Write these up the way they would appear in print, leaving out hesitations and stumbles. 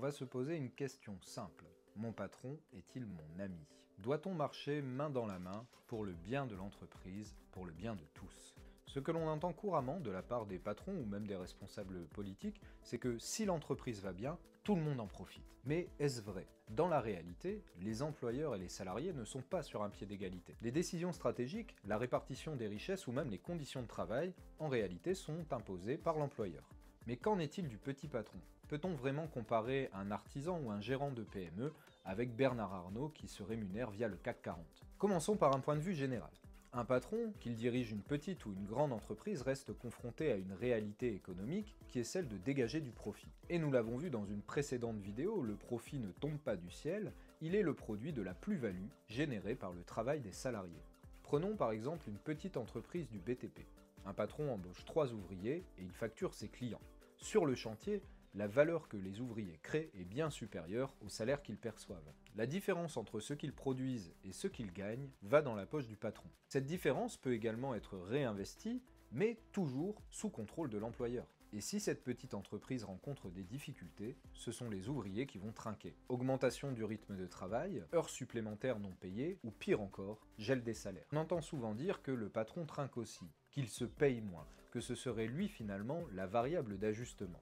va se poser une question simple. Mon patron est-il mon ami? Doit-on marcher main dans la main pour le bien de l'entreprise, pour le bien de tous? Ce que l'on entend couramment de la part des patrons ou même des responsables politiques, c'est que si l'entreprise va bien, tout le monde en profite. Mais est-ce vrai? Dans la réalité, les employeurs et les salariés ne sont pas sur un pied d'égalité. Les décisions stratégiques, la répartition des richesses ou même les conditions de travail, en réalité, sont imposées par l'employeur. Mais qu'en est-il du petit patron? Peut-on vraiment comparer un artisan ou un gérant de PME avec Bernard Arnault qui se rémunère via le CAC 40? Commençons par un point de vue général. Un patron, qu'il dirige une petite ou une grande entreprise, reste confronté à une réalité économique qui est celle de dégager du profit. Et nous l'avons vu dans une précédente vidéo, le profit ne tombe pas du ciel, il est le produit de la plus-value générée par le travail des salariés. Prenons par exemple une petite entreprise du BTP. Un patron embauche 3 ouvriers et il facture ses clients. Sur le chantier, la valeur que les ouvriers créent est bien supérieure au salaire qu'ils perçoivent. La différence entre ce qu'ils produisent et ce qu'ils gagnent va dans la poche du patron. Cette différence peut également être réinvestie, mais toujours sous contrôle de l'employeur. Et si cette petite entreprise rencontre des difficultés, ce sont les ouvriers qui vont trinquer. Augmentation du rythme de travail, heures supplémentaires non payées, ou pire encore, gel des salaires. On entend souvent dire que le patron trinque aussi, qu'il se paye moins, que ce serait lui finalement la variable d'ajustement.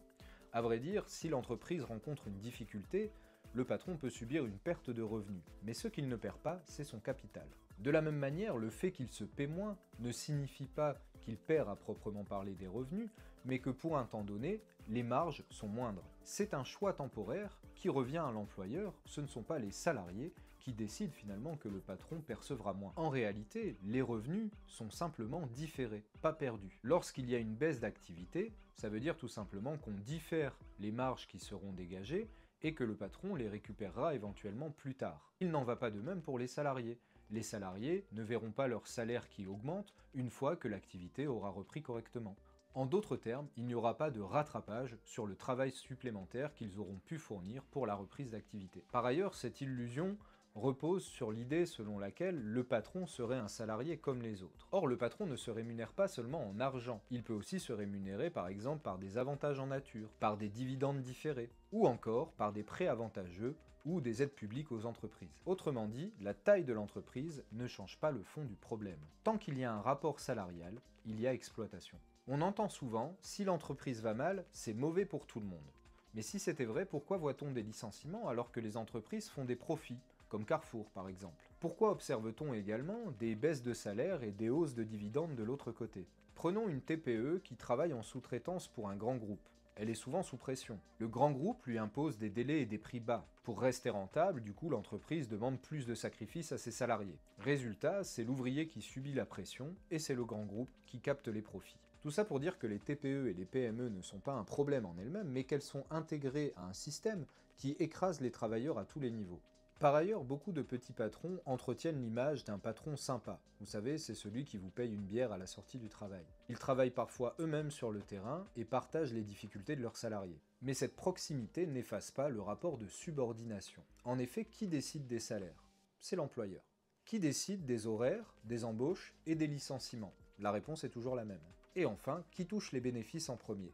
À vrai dire, si l'entreprise rencontre une difficulté, le patron peut subir une perte de revenus, mais ce qu'il ne perd pas, c'est son capital. De la même manière, le fait qu'il se paie moins ne signifie pas qu'il perd à proprement parler des revenus, mais que pour un temps donné, les marges sont moindres. C'est un choix temporaire qui revient à l'employeur, ce ne sont pas les salariés qui décident finalement que le patron percevra moins. En réalité, les revenus sont simplement différés, pas perdus. Lorsqu'il y a une baisse d'activité, ça veut dire tout simplement qu'on diffère les marges qui seront dégagées et que le patron les récupérera éventuellement plus tard. Il n'en va pas de même pour les salariés. Les salariés ne verront pas leur salaire qui augmente une fois que l'activité aura repris correctement. En d'autres termes, il n'y aura pas de rattrapage sur le travail supplémentaire qu'ils auront pu fournir pour la reprise d'activité. Par ailleurs, cette illusion repose sur l'idée selon laquelle le patron serait un salarié comme les autres. Or, le patron ne se rémunère pas seulement en argent, il peut aussi se rémunérer par exemple par des avantages en nature, par des dividendes différés, ou encore par des prêts avantageux ou des aides publiques aux entreprises. Autrement dit, la taille de l'entreprise ne change pas le fond du problème. Tant qu'il y a un rapport salarial, il y a exploitation. On entend souvent « si l'entreprise va mal, c'est mauvais pour tout le monde ». Mais si c'était vrai, pourquoi voit-on des licenciements alors que les entreprises font des profits, comme Carrefour par exemple? Pourquoi observe-t-on également des baisses de salaire et des hausses de dividendes de l'autre côté? Prenons une TPE qui travaille en sous-traitance pour un grand groupe. Elle est souvent sous pression. Le grand groupe lui impose des délais et des prix bas. Pour rester rentable, du coup, l'entreprise demande plus de sacrifices à ses salariés. Résultat, c'est l'ouvrier qui subit la pression et c'est le grand groupe qui capte les profits. Tout ça pour dire que les TPE et les PME ne sont pas un problème en elles-mêmes, mais qu'elles sont intégrées à un système qui écrase les travailleurs à tous les niveaux. Par ailleurs, beaucoup de petits patrons entretiennent l'image d'un patron sympa. Vous savez, c'est celui qui vous paye une bière à la sortie du travail. Ils travaillent parfois eux-mêmes sur le terrain et partagent les difficultés de leurs salariés. Mais cette proximité n'efface pas le rapport de subordination. En effet, qui décide des salaires? C'est l'employeur. Qui décide des horaires, des embauches et des licenciements? La réponse est toujours la même. Et enfin, qui touche les bénéfices en premier?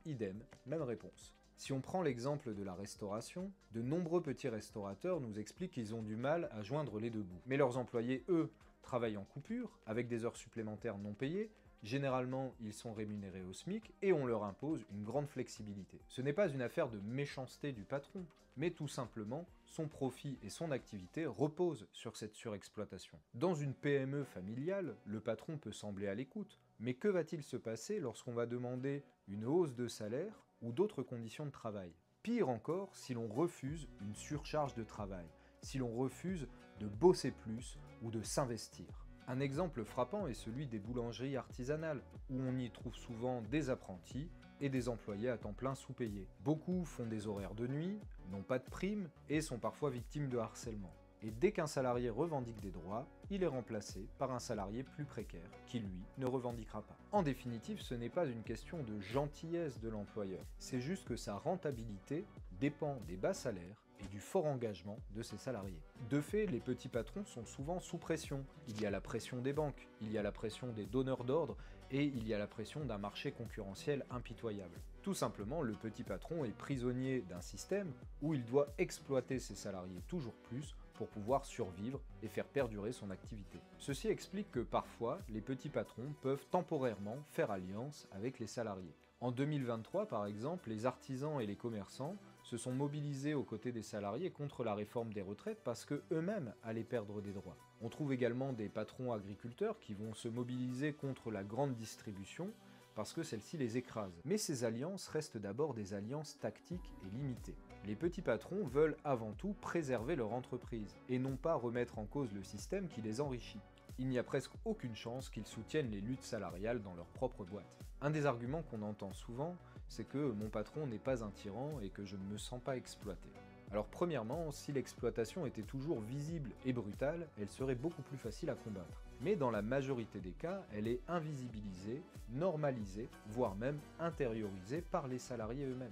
Idem, même réponse. Si on prend l'exemple de la restauration, de nombreux petits restaurateurs nous expliquent qu'ils ont du mal à joindre les deux bouts. Mais leurs employés, eux, travaillent en coupure, avec des heures supplémentaires non payées. Généralement, ils sont rémunérés au SMIC et on leur impose une grande flexibilité. Ce n'est pas une affaire de méchanceté du patron, mais tout simplement, son profit et son activité reposent sur cette surexploitation. Dans une PME familiale, le patron peut sembler à l'écoute, mais que va-t-il se passer lorsqu'on va demander une hausse de salaire ou d'autres conditions de travail? Pire encore, si l'on refuse une surcharge de travail, si l'on refuse de bosser plus ou de s'investir. Un exemple frappant est celui des boulangeries artisanales, où on y trouve souvent des apprentis et des employés à temps plein sous-payés. Beaucoup font des horaires de nuit, n'ont pas de primes et sont parfois victimes de harcèlement. Et dès qu'un salarié revendique des droits, il est remplacé par un salarié plus précaire, qui lui ne revendiquera pas. En définitive, ce n'est pas une question de gentillesse de l'employeur, c'est juste que sa rentabilité dépend des bas salaires et du fort engagement de ses salariés. De fait, les petits patrons sont souvent sous pression. Il y a la pression des banques, il y a la pression des donneurs d'ordre, et il y a la pression d'un marché concurrentiel impitoyable. Tout simplement, le petit patron est prisonnier d'un système où il doit exploiter ses salariés toujours plus pour pouvoir survivre et faire perdurer son activité. Ceci explique que parfois, les petits patrons peuvent temporairement faire alliance avec les salariés. En 2023, par exemple, les artisans et les commerçants se sont mobilisés aux côtés des salariés contre la réforme des retraites parce qu'eux-mêmes allaient perdre des droits. On trouve également des patrons agriculteurs qui vont se mobiliser contre la grande distribution parce que celle-ci les écrase. Mais ces alliances restent d'abord des alliances tactiques et limitées. Les petits patrons veulent avant tout préserver leur entreprise, et non pas remettre en cause le système qui les enrichit. Il n'y a presque aucune chance qu'ils soutiennent les luttes salariales dans leur propre boîte. Un des arguments qu'on entend souvent, c'est que mon patron n'est pas un tyran et que je ne me sens pas exploité. Alors premièrement, si l'exploitation était toujours visible et brutale, elle serait beaucoup plus facile à combattre. Mais dans la majorité des cas, elle est invisibilisée, normalisée, voire même intériorisée par les salariés eux-mêmes.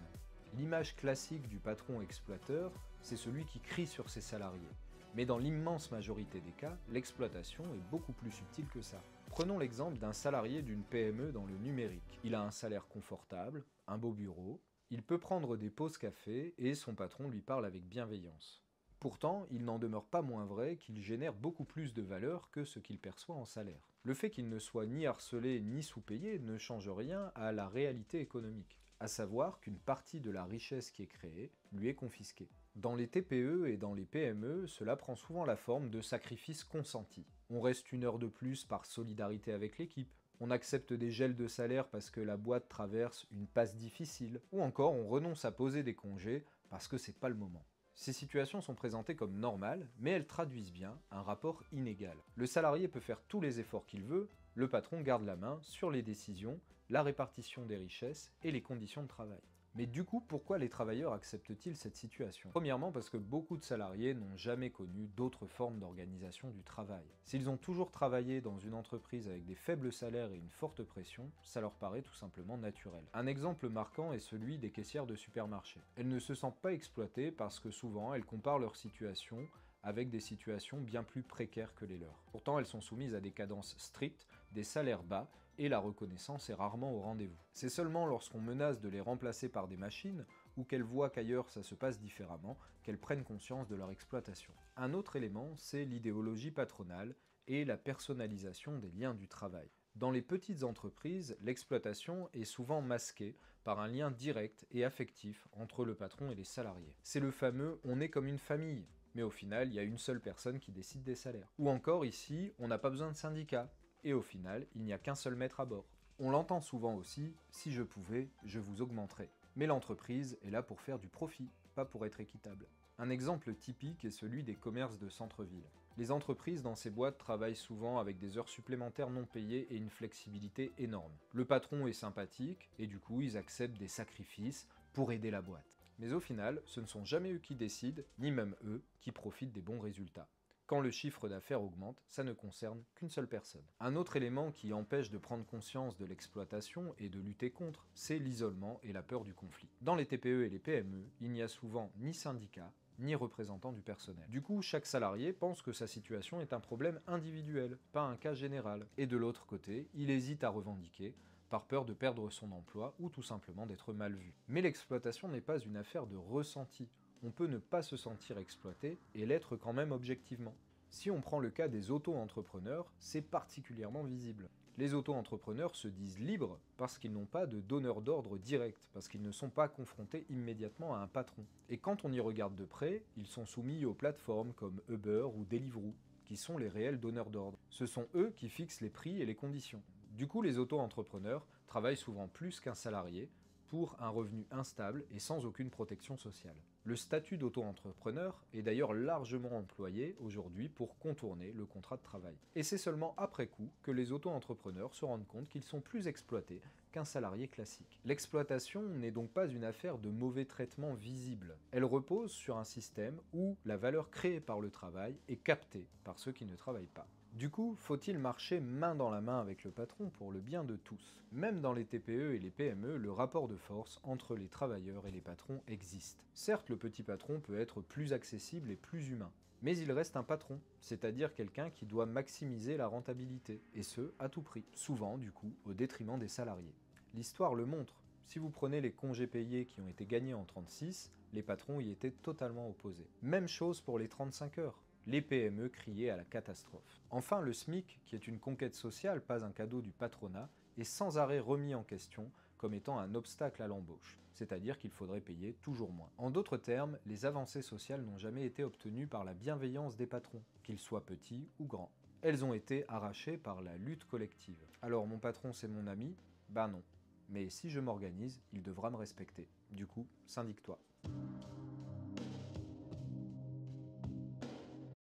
L'image classique du patron exploiteur, c'est celui qui crie sur ses salariés. Mais dans l'immense majorité des cas, l'exploitation est beaucoup plus subtile que ça. Prenons l'exemple d'un salarié d'une PME dans le numérique. Il a un salaire confortable, un beau bureau, il peut prendre des pauses café et son patron lui parle avec bienveillance. Pourtant, il n'en demeure pas moins vrai qu'il génère beaucoup plus de valeur que ce qu'il perçoit en salaire. Le fait qu'il ne soit ni harcelé ni sous-payé ne change rien à la réalité économique, à savoir qu'une partie de la richesse qui est créée lui est confisquée. Dans les TPE et dans les PME, cela prend souvent la forme de sacrifices consentis. On reste une heure de plus par solidarité avec l'équipe, on accepte des gels de salaire parce que la boîte traverse une passe difficile, ou encore on renonce à poser des congés parce que c'est pas le moment. Ces situations sont présentées comme normales, mais elles traduisent bien un rapport inégal. Le salarié peut faire tous les efforts qu'il veut, le patron garde la main sur les décisions, la répartition des richesses et les conditions de travail. Mais du coup, pourquoi les travailleurs acceptent-ils cette situation? Premièrement, parce que beaucoup de salariés n'ont jamais connu d'autres formes d'organisation du travail. S'ils ont toujours travaillé dans une entreprise avec des faibles salaires et une forte pression, ça leur paraît tout simplement naturel. Un exemple marquant est celui des caissières de supermarché. Elles ne se sentent pas exploitées parce que souvent elles comparent leur situation avec des situations bien plus précaires que les leurs. Pourtant, elles sont soumises à des cadences strictes, des salaires bas, et la reconnaissance est rarement au rendez-vous. C'est seulement lorsqu'on menace de les remplacer par des machines, ou qu'elles voient qu'ailleurs ça se passe différemment, qu'elles prennent conscience de leur exploitation. Un autre élément, c'est l'idéologie patronale et la personnalisation des liens du travail. Dans les petites entreprises, l'exploitation est souvent masquée par un lien direct et affectif entre le patron et les salariés. C'est le fameux « on est comme une famille », mais au final, il y a une seule personne qui décide des salaires. Ou encore ici, on n'a pas besoin de syndicat, et au final, il n'y a qu'un seul maître à bord. On l'entend souvent aussi, si je pouvais, je vous augmenterais. Mais l'entreprise est là pour faire du profit, pas pour être équitable. Un exemple typique est celui des commerces de centre-ville. Les entreprises dans ces boîtes travaillent souvent avec des heures supplémentaires non payées et une flexibilité énorme. Le patron est sympathique, et du coup, ils acceptent des sacrifices pour aider la boîte. Mais au final, ce ne sont jamais eux qui décident, ni même eux, qui profitent des bons résultats. Quand le chiffre d'affaires augmente, ça ne concerne qu'une seule personne. Un autre élément qui empêche de prendre conscience de l'exploitation et de lutter contre, c'est l'isolement et la peur du conflit. Dans les TPE et les PME, il n'y a souvent ni syndicat, ni représentant du personnel. Du coup, chaque salarié pense que sa situation est un problème individuel, pas un cas général. Et de l'autre côté, il hésite à revendiquer, par peur de perdre son emploi ou tout simplement d'être mal vu. Mais l'exploitation n'est pas une affaire de ressenti. On peut ne pas se sentir exploité et l'être quand même objectivement. Si on prend le cas des auto-entrepreneurs, c'est particulièrement visible. Les auto-entrepreneurs se disent libres parce qu'ils n'ont pas de donneur d'ordre direct, parce qu'ils ne sont pas confrontés immédiatement à un patron. Et quand on y regarde de près, ils sont soumis aux plateformes comme Uber ou Deliveroo, qui sont les réels donneurs d'ordre. Ce sont eux qui fixent les prix et les conditions. Du coup, les auto-entrepreneurs travaillent souvent plus qu'un salarié, pour un revenu instable et sans aucune protection sociale. Le statut d'auto-entrepreneur est d'ailleurs largement employé aujourd'hui pour contourner le contrat de travail. Et c'est seulement après coup que les auto-entrepreneurs se rendent compte qu'ils sont plus exploités qu'un salarié classique. L'exploitation n'est donc pas une affaire de mauvais traitement visible. Elle repose sur un système où la valeur créée par le travail est captée par ceux qui ne travaillent pas. Du coup, faut-il marcher main dans la main avec le patron pour le bien de tous? Même dans les TPE et les PME, le rapport de force entre les travailleurs et les patrons existe. Certes, le petit patron peut être plus accessible et plus humain, mais il reste un patron, c'est-à-dire quelqu'un qui doit maximiser la rentabilité, et ce, à tout prix, souvent du coup au détriment des salariés. L'histoire le montre. Si vous prenez les congés payés qui ont été gagnés en 36, les patrons y étaient totalement opposés. Même chose pour les 35 heures. Les PME criaient à la catastrophe. Enfin, le SMIC, qui est une conquête sociale, pas un cadeau du patronat, est sans arrêt remis en question comme étant un obstacle à l'embauche, c'est-à-dire qu'il faudrait payer toujours moins. En d'autres termes, les avancées sociales n'ont jamais été obtenues par la bienveillance des patrons, qu'ils soient petits ou grands. Elles ont été arrachées par la lutte collective. Alors mon patron c'est mon ami? Bah non. Mais si je m'organise, il devra me respecter. Du coup, syndique-toi.